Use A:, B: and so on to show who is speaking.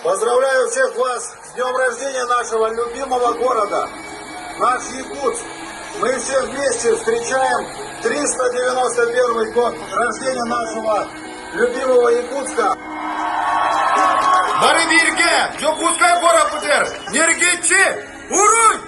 A: Поздравляю всех вас с днем рождения нашего любимого города, наш Якутск. Мы все вместе встречаем 391 год рождения нашего любимого Якутска.
B: Бары бирге, Якутская гора путер, нергечи, уруй!